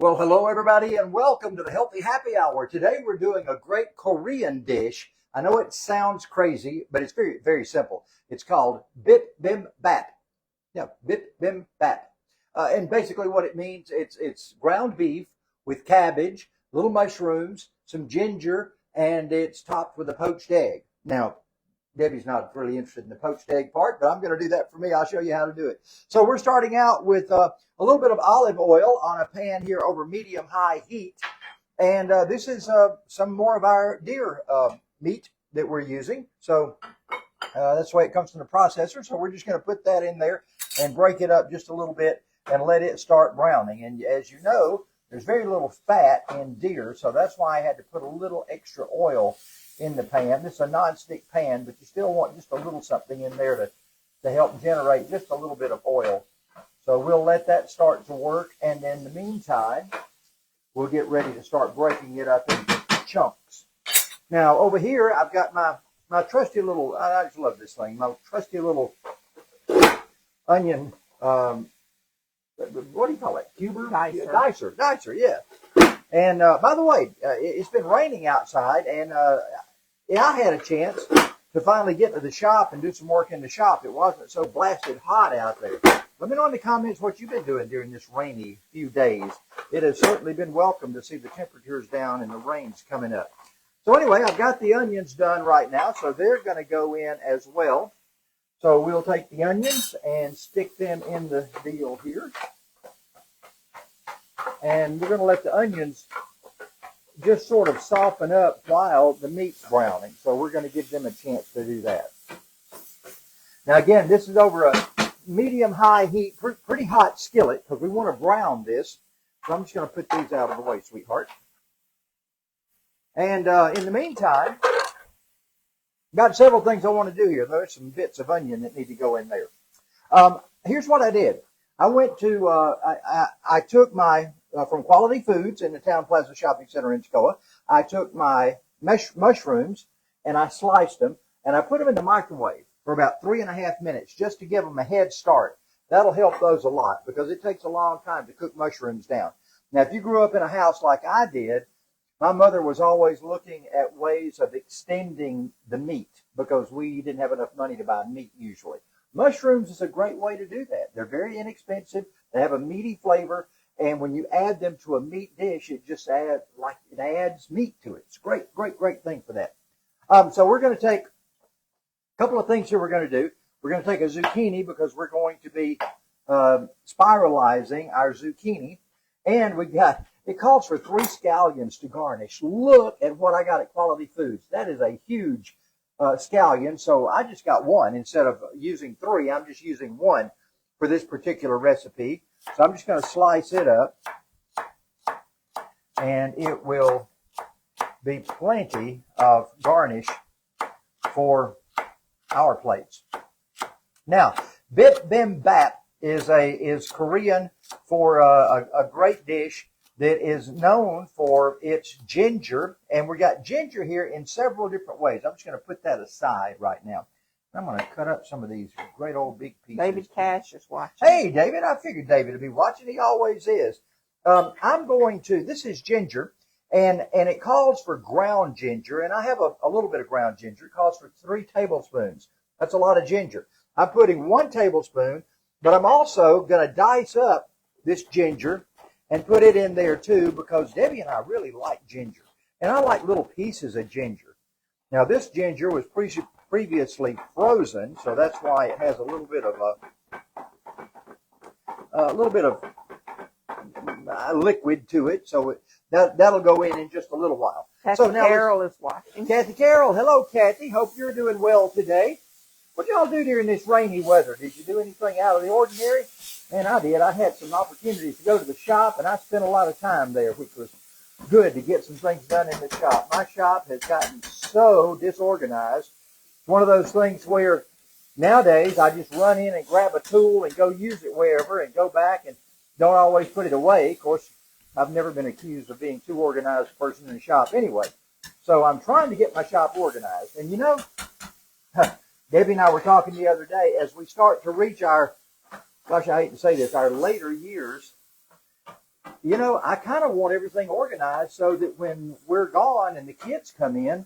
Well, hello everybody and welcome to the Healthy Happy Hour. Today we're doing a great Korean dish. I know it sounds crazy, but it's very, very simple. It's called Bip-Bim-Bap. Yeah, Bip-Bim-Bap. And basically what it means, it's ground beef with cabbage, little mushrooms, some ginger, and it's topped with a poached egg. Now, Debbie's not really interested in the poached egg part, but I'm going to do that for me. I'll show you how to do it. So we're starting out with a little bit of olive oil on a pan here over medium-high heat. And this is some more of our deer meat that we're using. So that's the way it comes from the processor. So we're just going to put that in there and break it up just a little bit and let it start browning. And as you know, there's very little fat in deer, so that's why I had to put a little extra oil in the pan. This is a non-stick pan, but you still want just a little something in there to help generate just a little bit of oil. So we'll let that start to work, and in the meantime, we'll get ready to start breaking it up into chunks. Now, over here, I've got my trusty little, I just love this thing, my trusty little onion, what do you call it? Cuber? Dicer, yeah. And by the way, it's been raining outside, and I had a chance to finally get to the shop and do some work in the shop. It wasn't so blasted hot out there. Let me know in the comments what you've been doing during this rainy few days. It has certainly been welcome to see the temperatures down and the rains coming up. So anyway, I've got the onions done right now, so they're going to go in as well. So we'll take the onions and stick them in the deal here. And we're going to let the onions just sort of soften up while the meat's browning. So we're going to give them a chance to do that. Now again, this is over a medium-high heat, pretty hot skillet, because we want to brown this. So I'm just going to put these out of the way, sweetheart. And in the meantime, got several things I want to do here. There's some bits of onion that need to go in there. Here's what I did. I went to, I took my, from Quality Foods in the Town Plaza Shopping Center in Toccoa, I took my mushrooms and I sliced them and I put them in the microwave for about 3.5 minutes just to give them a head start. That'll help those a lot because it takes a long time to cook mushrooms down. Now, if you grew up in a house like I did, my mother was always looking at ways of extending the meat because we didn't have enough money to buy meat usually. Mushrooms is a great way to do that. They're very inexpensive. They have a meaty flavor. And when you add them to a meat dish, it just adds meat to it. It's a great, great, great thing for that. So we're going to take a couple of things here we're going to do. We're going to take a zucchini because we're going to be spiralizing our zucchini. And it calls for 3 scallions to garnish. Look at what I got at Quality Foods. That is a huge scallion. So I just got 1 instead of using 3. I'm just using 1 for this particular recipe. So I'm just going to slice it up, and it will be plenty of garnish for our plates. Now, Bip-Bim-Bap is Korean for a great dish that is known for its ginger, and we got ginger here in several different ways. I'm just going to put that aside right now. I'm going to cut up some of these great old big pieces. David Cash is watching. Hey, David, I figured David would be watching. He always is. This is ginger, and it calls for ground ginger, and I have a little bit of ground ginger. It calls for 3 tablespoons. That's a lot of ginger. I'm putting 1 tablespoon, but I'm also going to dice up this ginger and put it in there too because Debbie and I really like ginger, and I like little pieces of ginger. Now, this ginger was previously frozen, so that's why it has a little bit of liquid to it. So that'll go in just a little while. Kathy Carroll is watching. Kathy Carroll, hello, Kathy. Hope you're doing well today. What y'all do during this rainy weather? Did you do anything out of the ordinary? Man, I did. I had some opportunities to go to the shop, and I spent a lot of time there, which was good to get some things done in the shop. My shop has gotten so disorganized. It's one of those things where nowadays I just run in and grab a tool and go use it wherever and go back and don't always put it away. Of course, I've never been accused of being too organized a person in the shop anyway. So I'm trying to get my shop organized. And you know, Debbie and I were talking the other day, as we start to reach our, gosh, I hate to say this, our later years, you know, I kind of want everything organized so that when we're gone and the kids come in,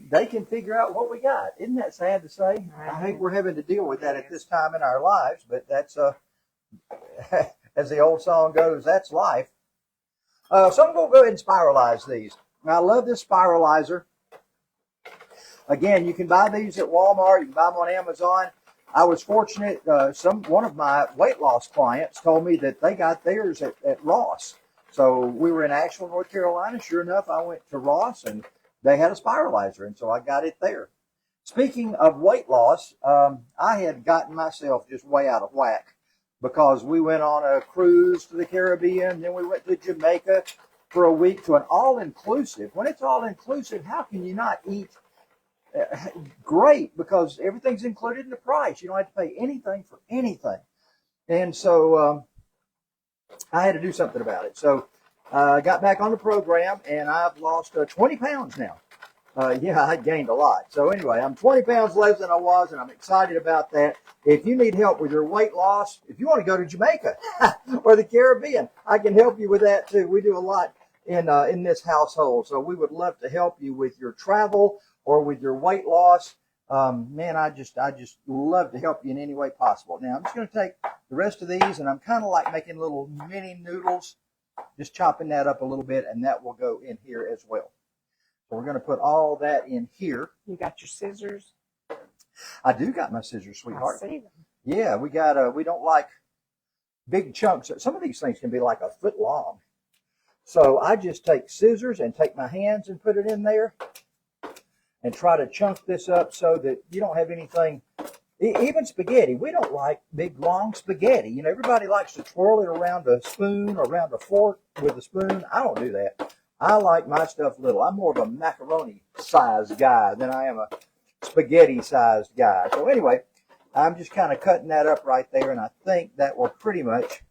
they can figure out what we got. Isn't that sad to say? I hate we're having to deal with that at this time in our lives, but that's, as the old song goes, that's life. So I'm going to go ahead and spiralize these. Now, I love this spiralizer. Again, you can buy these at Walmart. You can buy them on Amazon. I was fortunate. One of my weight loss clients told me that they got theirs at Ross. So we were in Asheville, North Carolina. Sure enough, I went to Ross, and they had a spiralizer, and so I got it there. Speaking of weight loss, I had gotten myself just way out of whack because we went on a cruise to the Caribbean, then we went to Jamaica for a week to an all-inclusive. When it's all-inclusive, how can you not eat great? Because everything's included in the price. You don't have to pay anything for anything. And so I had to do something about it. So I got back on the program, and I've lost 20 pounds now. Yeah, I gained a lot. So anyway, I'm 20 pounds less than I was, and I'm excited about that. If you need help with your weight loss, if you want to go to Jamaica or the Caribbean, I can help you with that too. We do a lot in this household. So we would love to help you with your travel or with your weight loss. Man, I just love to help you in any way possible. Now, I'm just going to take the rest of these, and I'm kind of like making little mini noodles, just chopping that up a little bit, and that will go in here as well. So we're going to put all that in here. You got your scissors? I do got my scissors, sweetheart. I see them. Yeah, we don't like big chunks. Some of these things can be like a foot long. So I just take scissors and take my hands and put it in there and try to chunk this up so that you don't have anything. Even spaghetti, we don't like big, long spaghetti. You know, everybody likes to twirl it around a spoon or around a fork with a spoon. I don't do that. I like my stuff little. I'm more of a macaroni-sized guy than I am a spaghetti-sized guy. So anyway, I'm just kind of cutting that up right there, and I think that will pretty much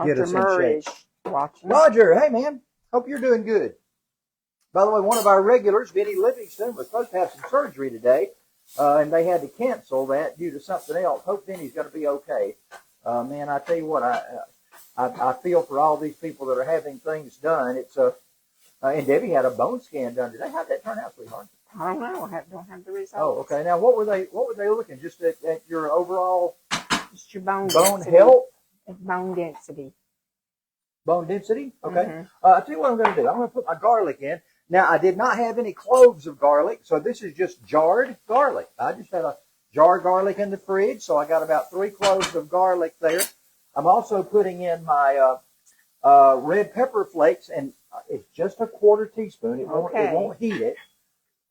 get us in shape. Watching. Roger, hey, man. Hope you're doing good. By the way, one of our regulars, Vinny Livingston, was supposed to have some surgery today, and they had to cancel that due to something else. Hope Vinny's going to be okay. Man, I tell you what, I feel for all these people that are having things done. It's and Debbie had a bone scan done today. How'd that turn out, sweetheart? I don't know. I don't have the results. Oh, okay. Now, what were they looking? Just at your overall Just your bone health? Bone density. Bone density? Okay. I'll tell you what I'm going to do. I'm going to put my garlic in. Now, I did not have any cloves of garlic, so this is just jarred garlic. I just had a jarred garlic in the fridge, so I got about 3 cloves of garlic there. I'm also putting in my red pepper flakes, and it's just a 1/4 teaspoon. It won't heat it.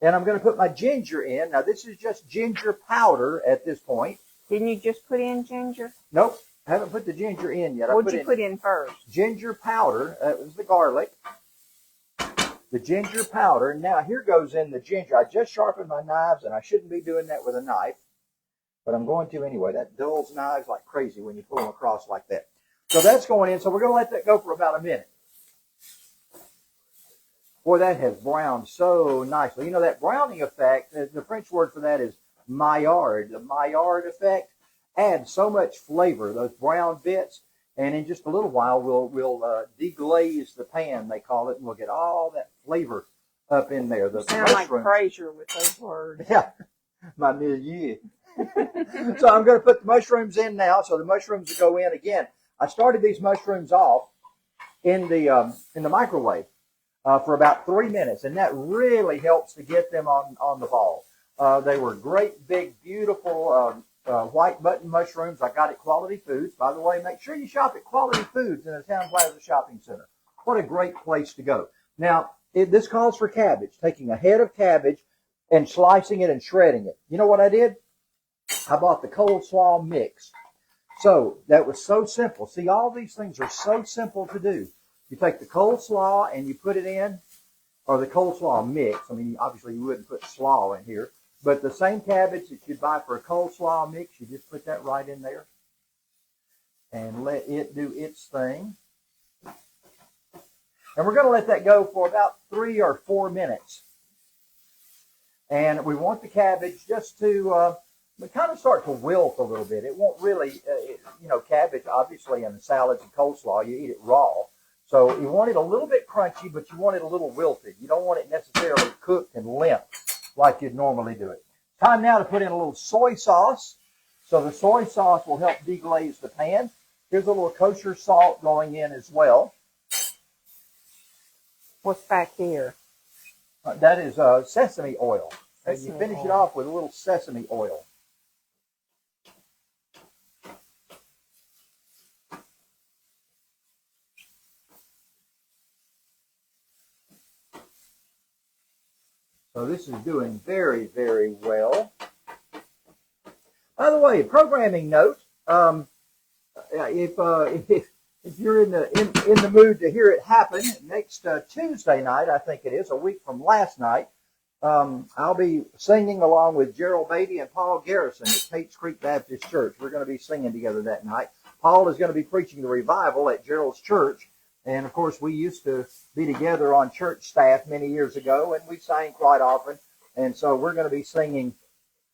And I'm going to put my ginger in. Now, this is just ginger powder at this point. Didn't you just put in ginger? Nope. I haven't put the ginger in yet. What did you put in first? Ginger powder. That was the garlic. The ginger powder. Now, here goes in the ginger. I just sharpened my knives, and I shouldn't be doing that with a knife. But I'm going to anyway. That dulls knives like crazy when you pull them across like that. So that's going in. So we're going to let that go for about a minute. Boy, that has browned so nicely. You know, that browning effect, the French word for that is Maillard. The Maillard effect adds so much flavor, those brown bits. And in just a little while, we'll deglaze the pan, they call it, and we'll get all that flavor up in there. You sound like Fraser with those words. Yeah, my milieu. So I'm going to put the mushrooms in now. So the mushrooms will go in again. I started these mushrooms off in the microwave for about 3 minutes, and that really helps to get them on the ball. They were great, big, beautiful white button mushrooms I got at Quality Foods. By the way, make sure you shop at Quality Foods in the Town Plaza Shopping Center. What a great place to go. Now, this calls for cabbage, taking a head of cabbage and slicing it and shredding it. You know what I did? I bought the coleslaw mix. So that was so simple. See, all these things are so simple to do. You take the coleslaw and you put it in, or the coleslaw mix. I mean, obviously you wouldn't put slaw in here. But the same cabbage that you'd buy for a coleslaw mix, you just put that right in there and let it do its thing. And we're going to let that go for about 3 or 4 minutes. And we want the cabbage just to but kind of start to wilt a little bit. It won't really, cabbage, obviously, in the salads and coleslaw, you eat it raw. So you want it a little bit crunchy, but you want it a little wilted. You don't want it necessarily cooked and limp like you'd normally do it. Time now to put in a little soy sauce. So the soy sauce will help deglaze the pan. Here's a little kosher salt going in as well. What's back here? That is sesame oil. And you finish it off with a little sesame oil. So this is doing very, very well. By the way, programming note, if you're in the mood to hear it happen, next Tuesday night, I think it is, a week from last night, I'll be singing along with Gerald Beatty and Paul Garrison at Tate's Creek Baptist Church. We're going to be singing together that night. Paul is going to be preaching the revival at Gerald's church. And, of course, we used to be together on church staff many years ago, and we sang quite often. And so we're going to be singing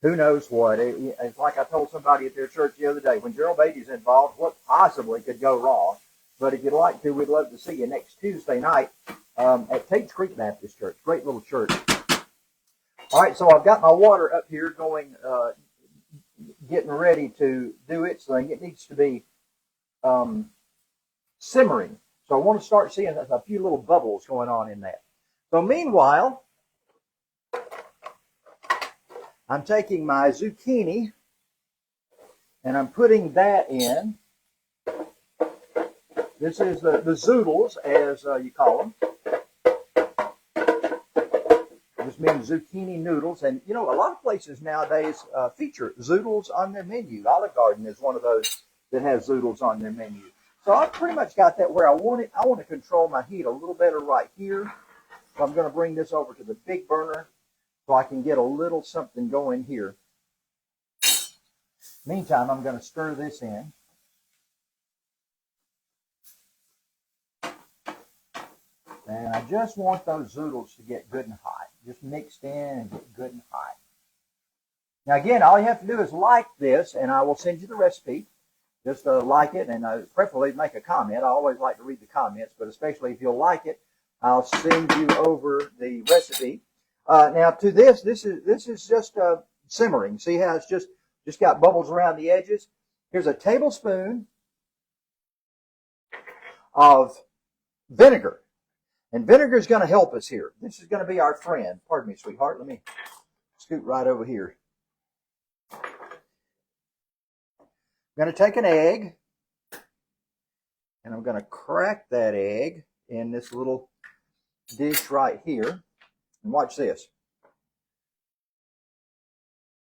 who knows what. It's like I told somebody at their church the other day, when Gerald Beatty's involved, what possibly could go wrong? But if you'd like to, we'd love to see you next Tuesday night at Tate's Creek Baptist Church. Great little church. All right, so I've got my water up here going, getting ready to do its thing. It needs to be simmering. So I want to start seeing a few little bubbles going on in that. So meanwhile, I'm taking my zucchini and I'm putting that in. This is the zoodles, as you call them. This means zucchini noodles. And, a lot of places nowadays feature zoodles on their menu. Olive Garden is one of those that has zoodles on their menu. So I've pretty much got that where I want it. I want to control my heat a little better right here. So I'm going to bring this over to the big burner so I can get a little something going here. Meantime, I'm going to stir this in. And I just want those zoodles to get good and hot. Just mixed in and get good and hot. Now again, all you have to do is like this, and I will send you the recipe. Just like it, and preferably make a comment. I always like to read the comments, but especially if you'll like it, I'll send you over the recipe. Now to this is just simmering. See how it's just got bubbles around the edges? Here's a tablespoon of vinegar. And vinegar is going to help us here. This is going to be our friend. Pardon me, sweetheart. Let me scoot right over here. I'm going to take an egg, and I'm going to crack that egg in this little dish right here. And watch this.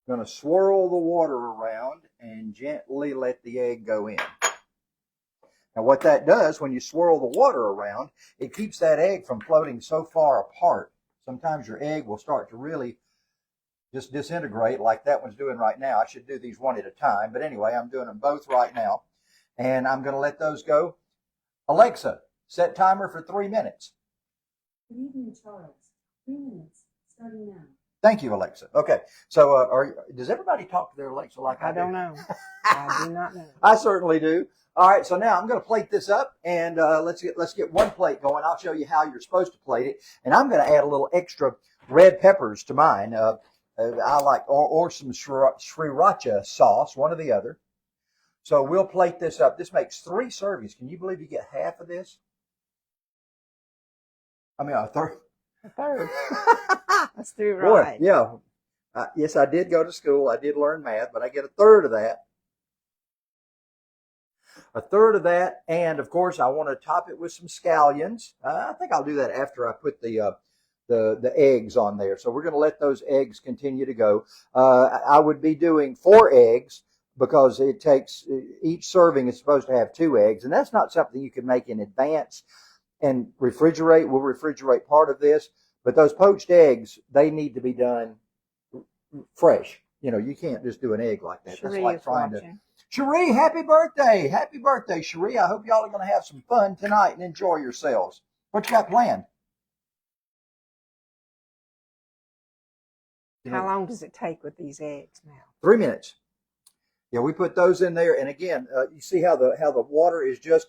I'm going to swirl the water around and gently let the egg go in. Now what that does, when you swirl the water around, it keeps that egg from floating so far apart. Sometimes your egg will start to really just disintegrate like that one's doing right now. I should do these one at a time. But anyway, I'm doing them both right now. And I'm going to let those go. Alexa, set timer for 3 minutes. Good evening, Charles. 3 minutes, starting now. Thank you, Alexa. Okay. So does everybody talk to their Alexa like I do? I don't know. I do not know. I certainly do. All right, so now I'm going to plate this up, and let's get one plate going. I'll show you how you're supposed to plate it. And I'm going to add a little extra red peppers to mine. I like, or some sriracha sauce, one or the other. So we'll plate this up. This makes 3 servings. Can you believe you get half of this? I mean, a third. A third. Let's do it right. Boy, yeah. Yes, I did go to school. I did learn math, but I get a third of that. A third of that, and of course, I want to top it with some scallions. I think I'll do that after I put the eggs on there. So we're going to let those eggs continue to go. I would be doing 4 eggs because it takes, each serving is supposed to have 2 eggs, and that's not something you can make in advance and refrigerate. We'll refrigerate part of this, but those poached eggs, they need to be done fresh. You can't just do an egg like that. Cherie that's like is trying watching. to. Cherie, happy birthday. Happy birthday, Cherie. I hope y'all are going to have some fun tonight and enjoy yourselves. What you got planned? How long does it take with these eggs now? 3 minutes. Yeah, we put those in there, and again, you see how the water is just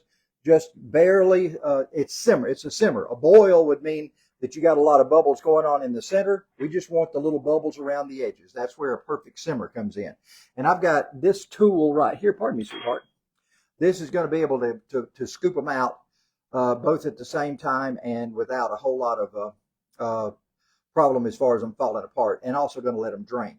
barely. It's simmer. It's a simmer. A boil would mean that you got a lot of bubbles going on in the center. We just want the little bubbles around the edges. That's where a perfect simmer comes in. And I've got this tool right here. Pardon me, sweetheart. This is going to be able to scoop them out both at the same time and without a whole lot of problem as far as them falling apart, and also going to let them drain.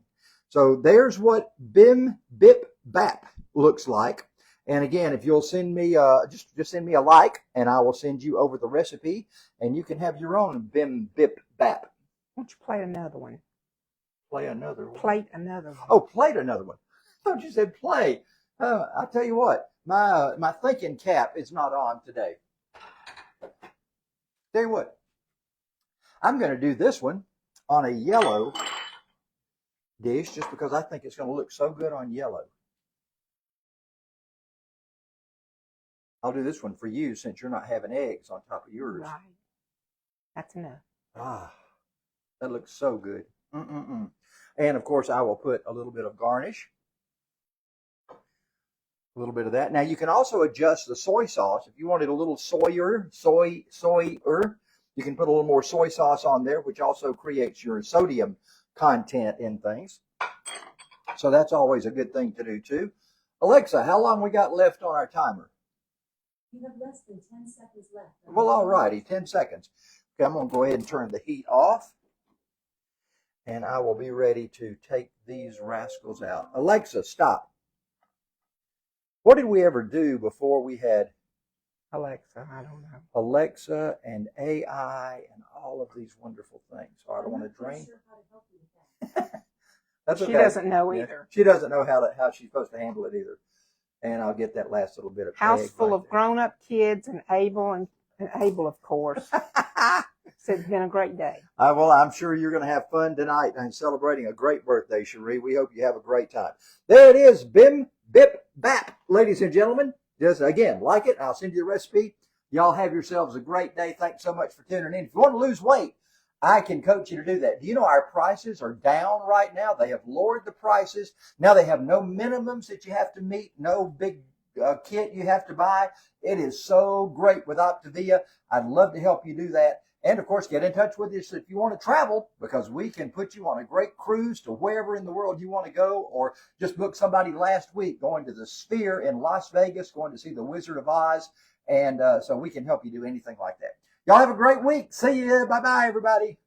So there's what Bib-Bibbimbap looks like. And again, if you'll send me just send me a like, and I will send you over the recipe, and you can have your own Bib-Bibbimbap. Why don't you plate another one? Play another one. Plate another one. Oh, plate another one. I thought you said play. I'll tell you what, my thinking cap is not on today. Tell you what, I'm going to do this one on a yellow dish just because I think it's going to look so good on yellow. I'll do this one for you since you're not having eggs on top of yours. Right. That's enough. Ah, that looks so good. And of course, I will put a little bit of garnish. A little bit of that. Now you can also adjust the soy sauce. If you wanted a little soyer, you can put a little more soy sauce on there, which also creates your sodium content in things. So that's always a good thing to do too. Alexa, how long we got left on our timer? You have less than 10 seconds left. Well, all righty, 10 seconds. Okay, I'm going to go ahead and turn the heat off. And I will be ready to take these rascals out. Alexa, stop. What did we ever do before we had Alexa, I don't know. Alexa and AI and all of these wonderful things? So I don't want to I'm not drain. sure how to help you with that. That's okay. She doesn't know either. She doesn't know how she's supposed to handle it either. And I'll get that last little bit of House egg full right of grown-up kids and Abel, of course. So it's been a great day. Well, I'm sure you're going to have fun tonight and celebrating a great birthday, Cherie. We hope you have a great time. There it is, Bib-Bibbimbap, ladies and gentlemen. Just again, like it. I'll send you the recipe. Y'all have yourselves a great day. Thanks so much for tuning in. If you want to lose weight, I can coach you to do that. Do you know our prices are down right now? They have lowered the prices. Now they have no minimums that you have to meet, no big kit you have to buy. It is so great with Optavia. I'd love to help you do that. And, of course, get in touch with us if you want to travel, because we can put you on a great cruise to wherever in the world you want to go, or just book somebody last week going to the Sphere in Las Vegas, going to see the Wizard of Oz. And so we can help you do anything like that. Y'all have a great week. See you. Bye-bye, everybody.